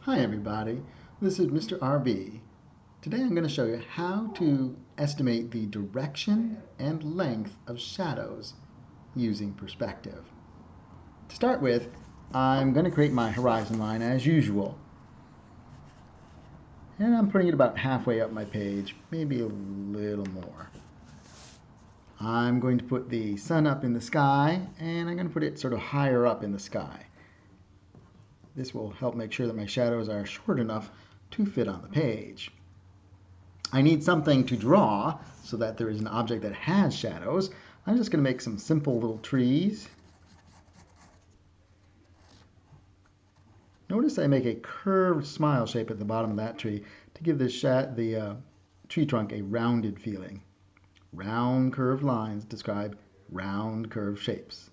Hi everybody, this is Mr. RB. Today I'm going to show you how to estimate the direction and length of shadows using perspective. To start with, I'm going to create my horizon line as usual. And I'm putting it about halfway up my page, maybe a little more. I'm going to put the sun up in the sky, and I'm going to put it sort of higher up in the sky. This will help make sure that my shadows are short enough to fit on the page. I need something to draw so that there is an object that has shadows. I'm just going to make some simple little trees. Notice I make a curved smile shape at the bottom of that tree to give the tree trunk a rounded feeling. Round curved lines describe round curved shapes.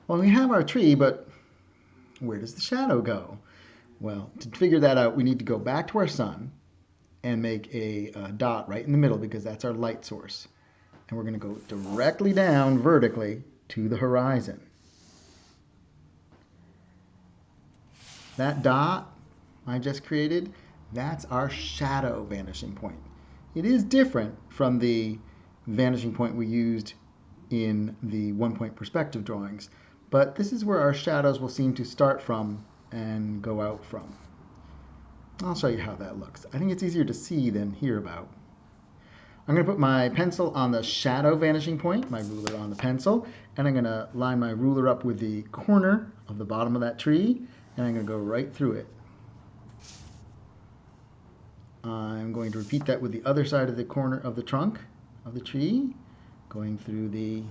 Well, we have our tree, but where does the shadow go? Well, to figure that out, we need to go back to our sun and make a dot right in the middle because that's our light source. And we're going to go directly down vertically to the horizon. That dot I just created, that's our shadow vanishing point. It is different from the vanishing point we used in the one-point perspective drawings, but this is where our shadows will seem to start from and go out from. I'll show you how that looks. I think it's easier to see than hear about. I'm going to put my pencil on the shadow vanishing point, my ruler on the pencil, and I'm going to line my ruler up with the corner of the bottom of that tree, and I'm going to go right through it. I'm going to repeat that with the other side of the corner of the trunk of the tree, going through the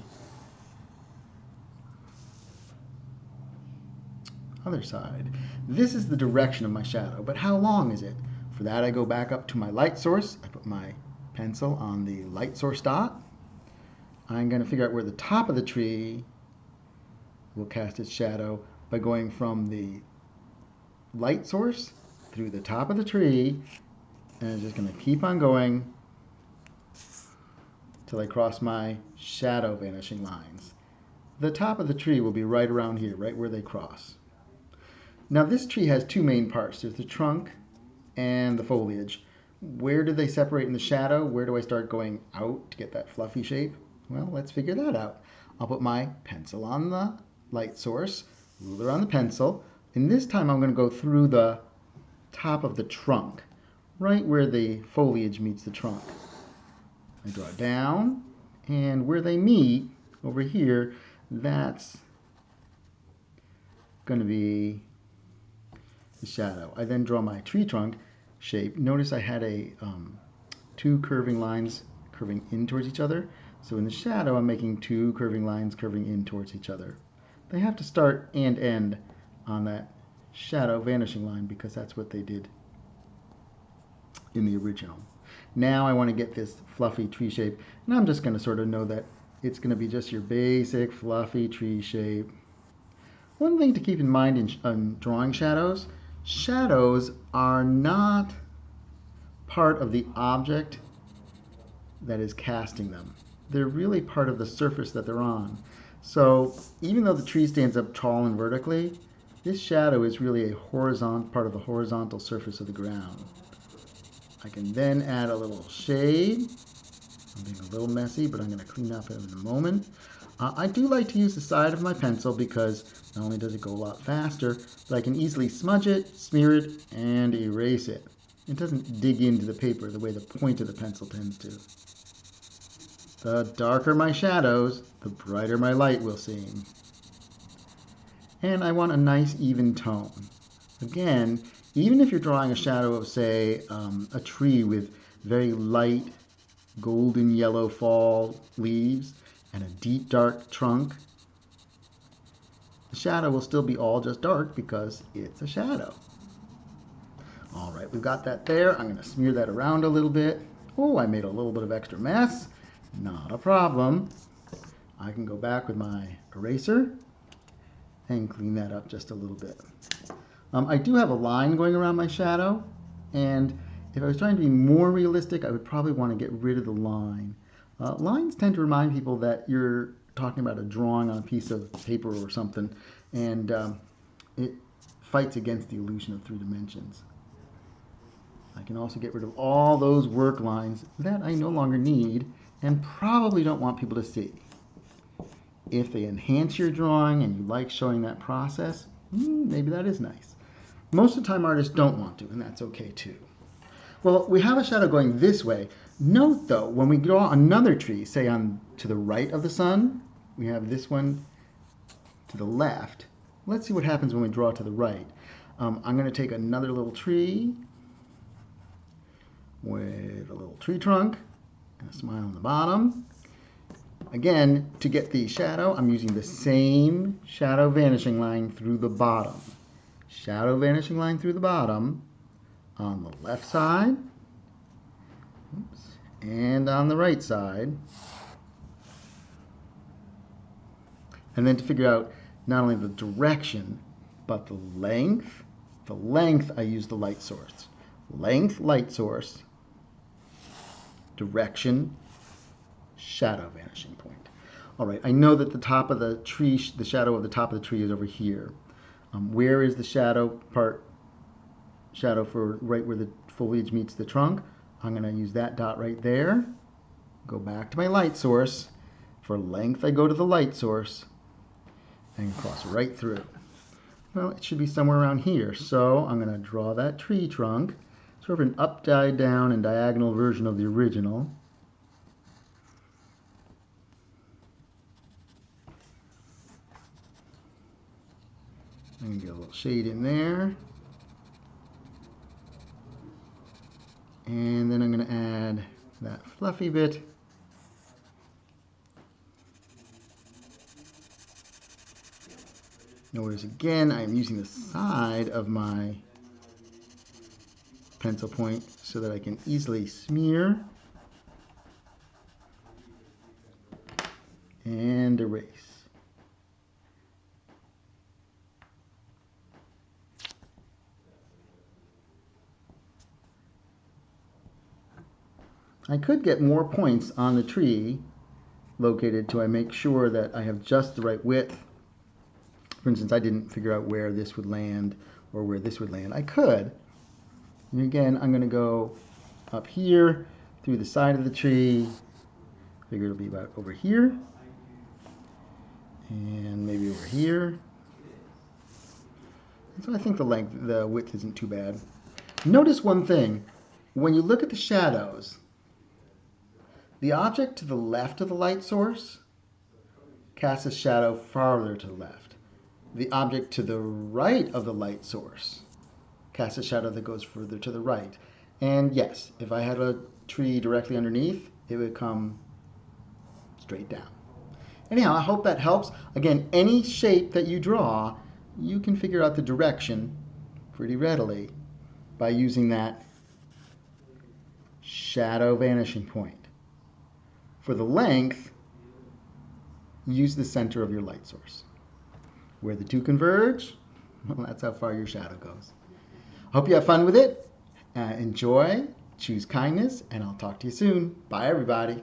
other side. This is the direction of my shadow, but how long is it? For that, I go back up to my light source. I put my pencil on the light source dot. I'm going to figure out where the top of the tree will cast its shadow by going from the light source through the top of the tree, and I'm just going to keep on going till I cross my shadow vanishing lines. The top of the tree will be right around here, right where they cross. Now this tree has two main parts. There's the trunk and the foliage. Where do they separate in the shadow? Where do I start going out to get that fluffy shape? Well, let's figure that out. I'll put my pencil on the light source, ruler on the pencil, and this time I'm going to go through the top of the trunk, right where the foliage meets the trunk. I draw down, and where they meet, over here, that's going to be the shadow. I then draw my tree trunk shape. Notice I had two curving lines curving in towards each other. So in the shadow, I'm making two curving lines curving in towards each other. They have to start and end on that shadow vanishing line because that's what they did in the original. Now I want to get this fluffy tree shape, and I'm just going to sort of know that it's going to be just your basic fluffy tree shape. One thing to keep in mind in drawing shadows, shadows are not part of the object that is casting them. They're really part of the surface that they're on. So even though the tree stands up tall and vertically, this shadow is really a horizontal part of the horizontal surface of the ground. I can then add a little shade. I'm being a little messy, but I'm going to clean up in a moment. I do like to use the side of my pencil because not only does it go a lot faster, but I can easily smudge it, smear it, and erase it. It doesn't dig into the paper the way the point of the pencil tends to. The darker my shadows, the brighter my light will seem. And I want a nice even tone. Again, even if you're drawing a shadow of, say, a tree with very light golden yellow fall leaves and a deep dark trunk, the shadow will still be all just dark because it's a shadow. All right, we've got that there. I'm going to smear that around a little bit. Oh, I made a little bit of extra mess. Not a problem. I can go back with my eraser and clean that up just a little bit. I do have a line going around my shadow, and if I was trying to be more realistic, I would probably want to get rid of the line. Lines tend to remind people that you're talking about a drawing on a piece of paper or something, and it fights against the illusion of three dimensions. I can also get rid of all those work lines that I no longer need and probably don't want people to see. If they enhance your drawing and you like showing that process, maybe that is nice. Most of the time artists don't want to, and that's okay too. Well, we have a shadow going this way. Note though, when we draw another tree, say to the right of the sun, we have this one to the left. Let's see what happens when we draw to the right. I'm going to take another little tree with a little tree trunk and a smile on the bottom. Again, to get the shadow, I'm using the same shadow vanishing line through the bottom. Shadow vanishing line through the bottom on the left side, and on the right side. And then to figure out not only the direction, but the length I use the light source. Length, light source, direction, shadow vanishing point. All right, I know that the top of the tree, the shadow of the top of the tree is over here. Where is the shadow for right where the foliage meets the trunk? I'm going to use that dot right there. Go back to my light source. For length, I go to the light source and cross right through. Well, it should be somewhere around here. So I'm going to draw that tree trunk, sort of an upside down and diagonal version of the original. I'm going to get a little shade in there. And then I'm going to add that fluffy bit. Notice again, I'm using the side of my pencil point so that I can easily smear and erase. I could get more points on the tree located till I make sure that I have just the right width. For instance, I didn't figure out where this would land or where this would land. I could. And again, I'm going to go up here through the side of the tree. Figure it'll be about over here. And maybe over here. And so I think the width isn't too bad. Notice one thing. When you look at the shadows, the object to the left of the light source casts a shadow farther to the left. The object to the right of the light source casts a shadow that goes further to the right. And yes, if I had a tree directly underneath, it would come straight down. Anyhow, I hope that helps. Again, any shape that you draw, you can figure out the direction pretty readily by using that shadow vanishing point. For the length, use the center of your light source. Where the two converge, well, that's how far your shadow goes. Hope you have fun with it. Enjoy, choose kindness, and I'll talk to you soon. Bye, everybody.